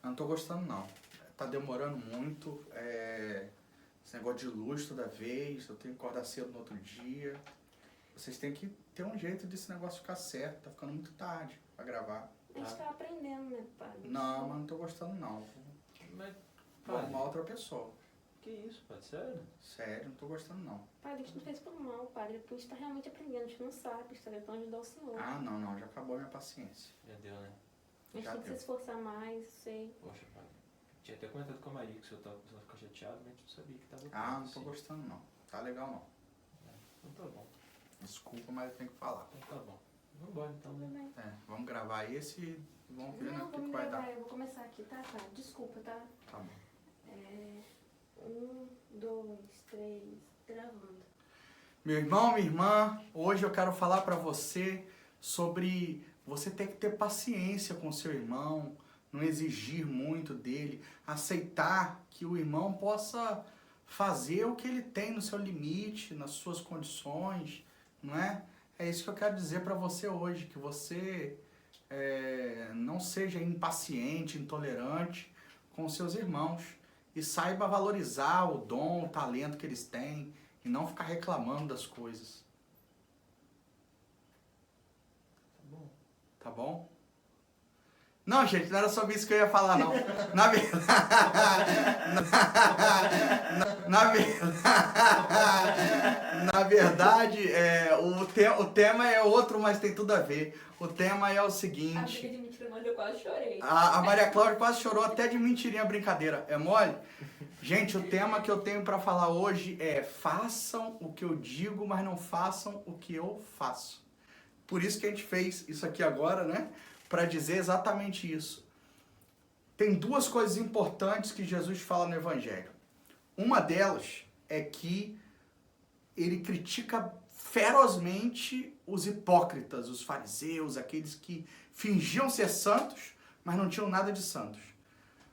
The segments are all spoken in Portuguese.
Eu não tô gostando não. Tá demorando muito. Esse negócio de luz toda vez. Eu tenho que acordar cedo no outro dia. Vocês têm que ter um jeito desse negócio ficar certo. Tá ficando muito tarde pra gravar. A gente tá aprendendo, né, padre? Não, mas não tô gostando não. Mas, Vou padre, arrumar outra pessoa. que isso, padre? Sério? Sério, não tô gostando não. Padre, a gente não fez por mal, padre. É porque a gente tá realmente aprendendo. A gente não sabe. A gente tá tentando ajudar o senhor. Ah, não. Já acabou a minha paciência. Já deu, né? A gente já tem que se deu. esforçar mais, sei. Poxa, padre. Tinha até comentado com a Maria que o senhor tava começando a ficar chateado, mas a gente não sabia que tava Ah, não tô assim. gostando não. Tá legal não. Então tá bom. Desculpa, mas eu tenho que falar. Então tá bom. Vambora então, Tudo né? bem. Vamos gravar esse e vamos ver Não, o que vamos vai gravar. dar. Eu vou começar aqui, tá, padre? Desculpa, tá? Tá bom. 1, 2, 3, gravando. Meu irmão, minha irmã, hoje eu quero falar pra você sobre você ter que ter paciência com seu irmão, não exigir muito dele, aceitar que o irmão possa fazer o que ele tem no seu limite, nas suas condições, não é? É isso que eu quero dizer pra você hoje, que você não seja impaciente, intolerante com seus irmãos e saiba valorizar o dom, o talento que eles têm e não ficar reclamando das coisas. Tá bom. Tá bom? Não, gente, não era sobre isso que eu ia falar, não. Na verdade, na verdade, o tema é outro, mas tem tudo a ver. O tema é o A seguinte. briga de mentira, mas eu quase chorei. A Maria Cláudia quase chorou até de mentirinha brincadeira. É mole? Gente, o tema que eu tenho pra falar hoje é: façam o que eu digo, mas não façam o que eu faço. Por isso que a gente fez isso aqui agora, né? Para dizer exatamente isso. Tem duas coisas importantes que Jesus fala no Evangelho. Uma delas é que ele critica ferozmente os hipócritas, os fariseus, aqueles que fingiam ser santos, mas não tinham nada de santos.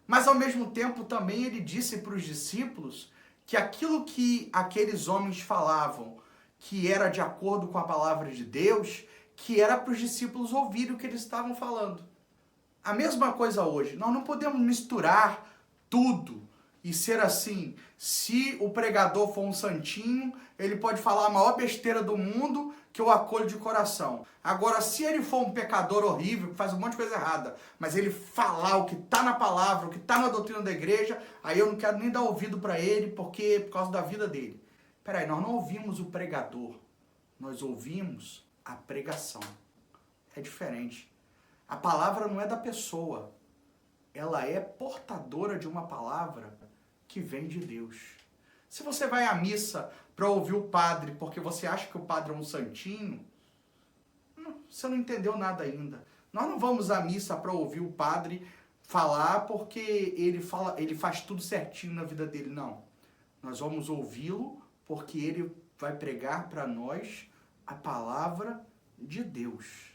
Mas ao mesmo tempo também ele disse para os discípulos que aquilo que aqueles homens falavam, que era de acordo com a palavra de Deus, que era para os discípulos ouvirem o que eles estavam falando. A mesma coisa hoje. Nós não podemos misturar tudo e ser assim. Se o pregador for um santinho, ele pode falar a maior besteira do mundo que eu acolho de coração. Agora, se ele for um pecador horrível, que faz um monte de coisa errada, mas ele falar o que está na palavra, o que está na doutrina da igreja, aí eu não quero nem dar ouvido para ele, porque por causa da vida dele. Peraí, nós não ouvimos o pregador, nós ouvimos a pregação. É diferente. A palavra não é da pessoa. Ela é portadora de uma palavra que vem de Deus. Se você vai à missa para ouvir o padre porque você acha que o padre é um santinho, você não entendeu nada ainda. Nós não vamos à missa para ouvir o padre falar porque ele faz tudo certinho na vida dele, não. Nós vamos ouvi-lo porque ele vai pregar para nós a palavra de Deus.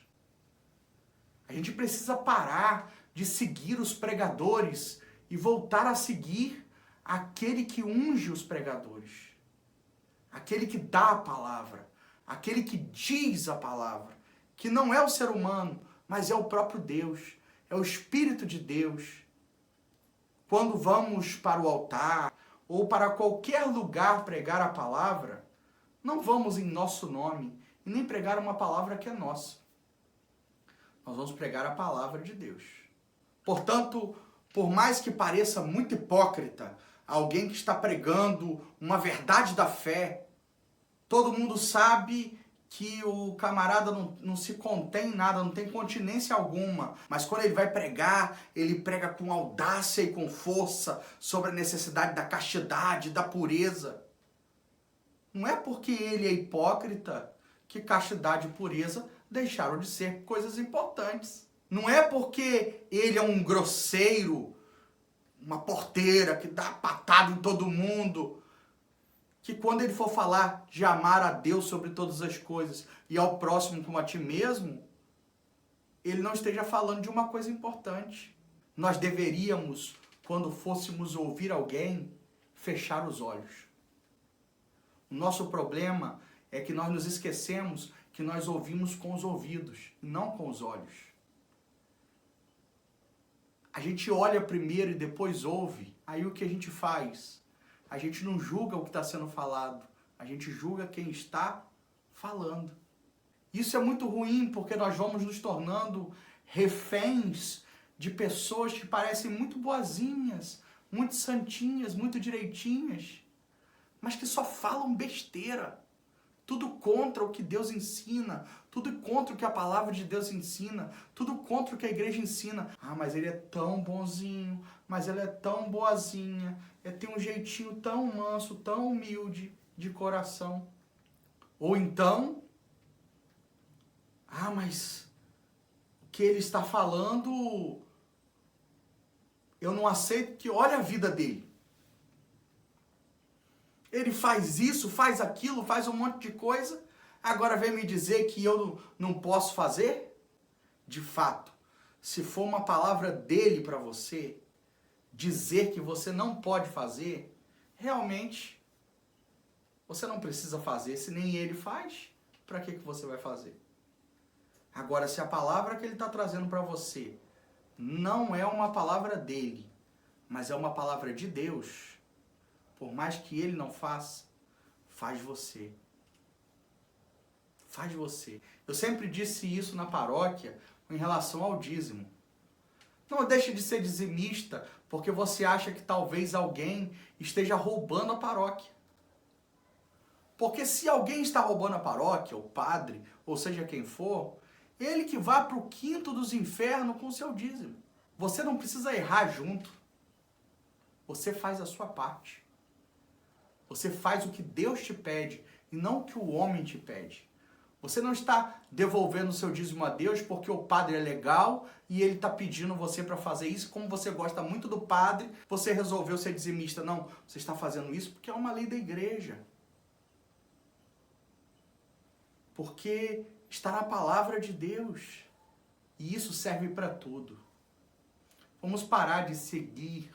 A gente precisa parar de seguir os pregadores e voltar a seguir aquele que unge os pregadores. Aquele que dá a palavra. Aquele que diz a palavra. Que não é o ser humano, mas é o próprio Deus. É o Espírito de Deus. Quando vamos para o altar ou para qualquer lugar pregar a palavra, não vamos em nosso nome e nem pregar uma palavra que é nossa. Nós vamos pregar a palavra de Deus. Portanto, por mais que pareça muito hipócrita, alguém que está pregando uma verdade da fé, todo mundo sabe que o camarada não se contém em nada, não tem continência alguma. Mas quando ele vai pregar, ele prega com audácia e com força sobre a necessidade da castidade, da pureza. Não é porque ele é hipócrita que castidade e pureza deixaram de ser coisas importantes. Não é porque ele é um grosseiro, uma porteira que dá patada em todo mundo, que quando ele for falar de amar a Deus sobre todas as coisas e ao próximo como a ti mesmo, ele não esteja falando de uma coisa importante. Nós deveríamos, quando fôssemos ouvir alguém, fechar os olhos. O nosso problema é que nós nos esquecemos que nós ouvimos com os ouvidos, não com os olhos. A gente olha primeiro e depois ouve. Aí o que a gente faz? A gente não julga o que está sendo falado. A gente julga quem está falando. Isso é muito ruim porque nós vamos nos tornando reféns de pessoas que parecem muito boazinhas, muito santinhas, muito direitinhas, mas que só falam besteira. Tudo contra o que Deus ensina, tudo contra o que a palavra de Deus ensina, tudo contra o que a igreja ensina. Ah, mas ele é tão bonzinho, mas ela é tão boazinha, ele tem um jeitinho tão manso, tão humilde de coração. Ou então, ah, mas o que ele está falando, eu não aceito, que olha a vida dele. Ele faz isso, faz aquilo, faz um monte de coisa, agora vem me dizer que eu não posso fazer? De fato, se for uma palavra dele para você, dizer que você não pode fazer, realmente, você não precisa fazer. Se nem ele faz, para que você vai fazer? Agora, se a palavra que ele está trazendo para você não é uma palavra dele, mas é uma palavra de Deus, por mais que ele não faça, faz você. Faz você. Eu sempre disse isso na paróquia em relação ao dízimo. Não deixe de ser dizimista porque você acha que talvez alguém esteja roubando a paróquia. Porque se alguém está roubando a paróquia, o padre, ou seja quem for, ele que vá para o quinto dos infernos com o seu dízimo. Você não precisa errar junto. Você faz a sua parte. Você faz o que Deus te pede e não o que o homem te pede. Você não está devolvendo o seu dízimo a Deus porque o padre é legal e ele está pedindo você para fazer isso. Como você gosta muito do padre, você resolveu ser dizimista. Não, você está fazendo isso porque é uma lei da igreja. Porque está na palavra de Deus. E isso serve para tudo. Vamos parar de seguir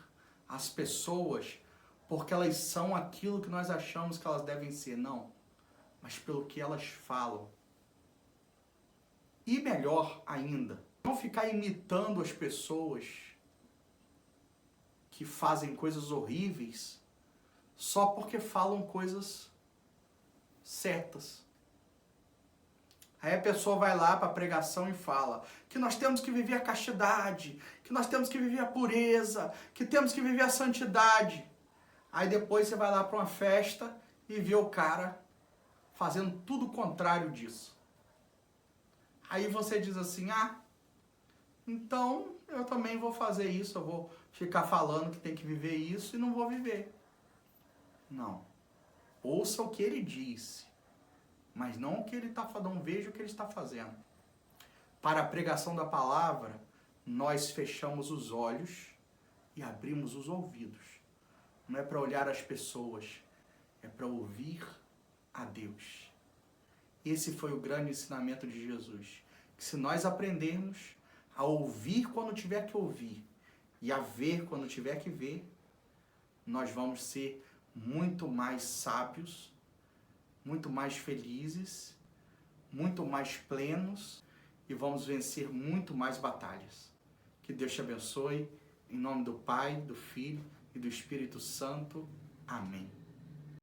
as pessoas porque elas são aquilo que nós achamos que elas devem ser. Não, mas pelo que elas falam. E melhor ainda, não ficar imitando as pessoas que fazem coisas horríveis só porque falam coisas certas. Aí a pessoa vai lá para a pregação e fala que nós temos que viver a castidade, que nós temos que viver a pureza, que temos que viver a santidade. Aí depois você vai lá para uma festa e vê o cara fazendo tudo o contrário disso. Aí você diz assim, então eu também vou fazer isso, eu vou ficar falando que tem que viver isso e não vou viver. Não. Ouça o que ele disse, mas não o que ele está fazendo, não veja o que ele está fazendo. Para a pregação da palavra, nós fechamos os olhos e abrimos os ouvidos. Não é para olhar as pessoas, é para ouvir a Deus. Esse foi o grande ensinamento de Jesus. Que se nós aprendermos a ouvir quando tiver que ouvir e a ver quando tiver que ver, nós vamos ser muito mais sábios, muito mais felizes, muito mais plenos e vamos vencer muito mais batalhas. Que Deus te abençoe, em nome do Pai, do Filho e do Espírito Santo. Amém.